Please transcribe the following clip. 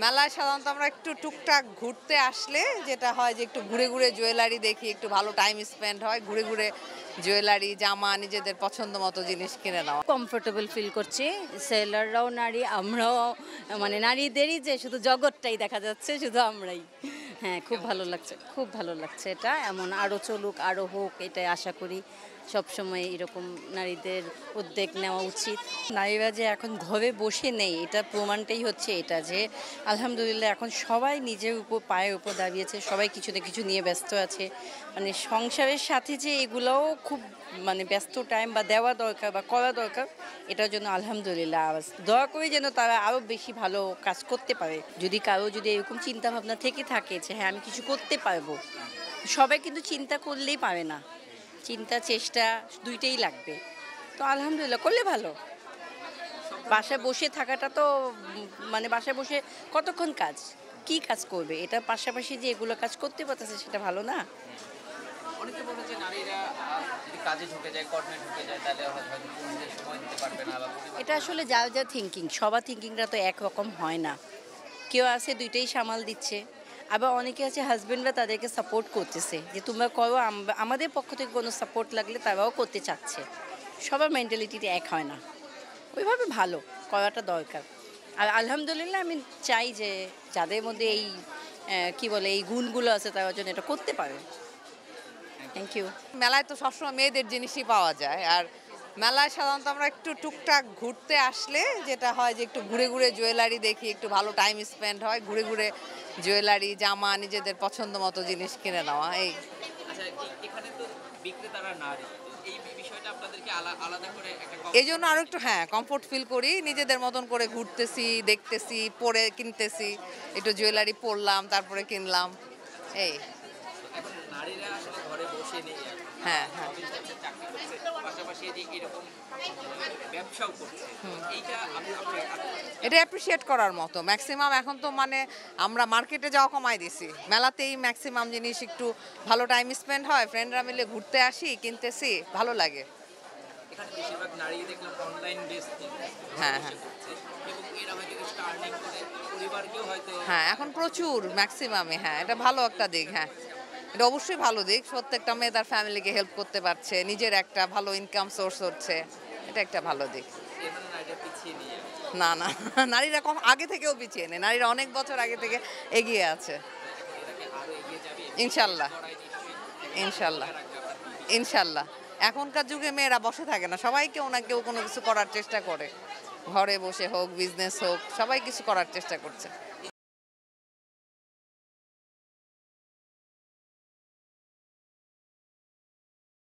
মেলায় সাধারণত আমরা একটু টুকটাক ঘুরতে আসলে যেটা হয় যে একটু ঘুরে ঘুরে জুয়েলারি দেখি, একটু ভালো টাইম স্পেন্ড হয়, ঘুরে ঘুরে জুয়েলারি, জামা, নিজেদের পছন্দ মতো জিনিস কিনে নেওয়া। কমফোর্টেবল ফিল করছি। সেলাররাও নারী, আমরাও মানে নারীদেরই যে শুধু জগৎটাই দেখা যাচ্ছে, শুধু আমরাই। হ্যাঁ, খুব ভালো লাগছে, খুব ভালো লাগছে এটা। এমন আরও চলুক, আরও হোক, এটাই আশা করি। সবসময় এরকম নারীদের উদ্যোগ নেওয়া উচিত। নারীরা যে এখন ঘরে বসে নেই, এটা প্রমাণটাই হচ্ছে এটা যে আলহামদুলিল্লাহ এখন সবাই নিজের উপর পায়ের উপর দাঁড়িয়েছে, সবাই কিছু না কিছু নিয়ে ব্যস্ত আছে। মানে সংসারের সাথে যে এগুলোও খুব মানে ব্যস্ত টাইম বা দেওয়া দরকার বা করা দরকার, এটার জন্য আলহামদুলিল্লাহ দয়া করে যেন তারা আরও বেশি ভালো কাজ করতে পারে। যদি কারো যদি এরকম চিন্তা ভাবনা থেকে থাকে যে হ্যাঁ আমি কিছু করতে পারবো, সবাই কিন্তু চিন্তা করলেই পারে না, চিন্তা চেষ্টা দুইটাই লাগবে। তো আলহামদুলিল্লাহ করলে ভালো। বাসায় বসে থাকাটা তো মানে বাসায় বসে কতক্ষণ কাজ, কি কাজ করবে, এটার পাশাপাশি যে এগুলো কাজ করতে পারতেছে সেটা ভালো না। অনেকে বলে যে নারীরা যদি কাজে ঢুকে যায়, কর্মে ঢুকে যায়, তাহলে হয়তো পুরুষদের সময় দিতে পারবে না বা এটা আসলে যার যা থিঙ্কিং, সবার থিঙ্কিংটা তো একরকম হয় না। কেউ আছে দুইটাই সামাল দিচ্ছে, আবার অনেকে আছে হাজবেন্ডরা তাদেরকে সাপোর্ট করতেছে যে তোমরা করো, আমাদের পক্ষ থেকে কোনো সাপোর্ট লাগলে তারাও করতে চাচ্ছে। সবার মেন্টালিটিটা এক হয় না, ওইভাবে ভালো করাটা দরকার। আর আলহামদুলিল্লাহ আমি চাই যে যাদের মধ্যে এই কি বলে এই গুণগুলো আছে তারা যেন এটা করতে পারে। Thank you. মেলায় তো সবসময় মেয়েদের জিনিসই পাওয়া যায়, আর মেলায় সাধারণত আমরা একটু টুকটাক ঘুরতে আসলে যেটা হয় যে একটু ঘুরে ঘুরে জুয়েলারি দেখি, একটু ভালো টাইম স্পেন্ড হয়, ঘুরে ঘুরে জুয়েলারি, জামা, নিজেদের পছন্দ মতো জিনিস কিনে নেওয়া। এই আচ্ছা, এখানে তো বিক্রেতারা নারী, তো এই বিষয়টা আপনাদেরকে আলাদা করে একটা এই জন্য আরো একটু কমফোর্ট ফিল করি, নিজেদের মতন করে ঘুরতেছি, দেখতেছি, পরে কিনতেছি, একটু জুয়েলারি পরলাম, তারপরে কিনলাম। এই এখন নারীরা আসলে ঘরে বসে নেই এখন। হ্যাঁ, হ্যাঁ। জবই করছে, চাকরি করছে, পাশাপাশি এই যে এরকম ব্যবসাও করছে। এইটা এটা অ্যাপ্রিসিয়েট করার মতো। ম্যাক্সিমাম এখন তো মানে আমরা মার্কেটে যাওয়া কমাই দিছি, মেলাতেই ম্যাক্সিমাম জিনিস একটু ভালো টাইম স্পেন্ড হয়, ফ্রেন্ডরা মিলে ঘুরতে আসি, কিনতেছি, ভালো লাগে। এখানে বেশিরভাগ নারী দেখলাম অনলাইন বেস হ্যাঁ, হ্যাঁ, করছে এবং এরা হয়তো কিছু আর্নিং করে পরিবারকেও হয়তো হ্যাঁ, এখন প্রচুর ম্যাক্সিমামে। হ্যাঁ, এটা ভালো একটা দিক। হ্যাঁ, এটা অবশ্যই ভালো দিক। প্রত্যেকটা মেয়ে তার ফ্যামিলিকে হেল্প করতে পারছে, নিজের একটা ভালো ইনকাম সোর্স হচ্ছে, এটা একটা ভালো দিক। এর মানে নারীরা পিছিয়ে নিয়ে না, না, নারীরা কম আগে থেকেও পিছিয়ে নেই, নারীরা অনেক বছর আগে থেকে এগিয়ে আছে। এরাকে আরো এগিয়ে যাবে। ইনশাল্লাহ, করাই নিশ্চয়ই ইনশাল্লাহ, রাখবে আপনার ইনশাল্লাহ। এখনকার যুগে মেয়েরা বসে থাকে না, সবাই কেউ না কেউ কোনো কিছু করার চেষ্টা করে, ঘরে বসে হোক, বিজনেস হোক, সবাই কিছু করার চেষ্টা করছে।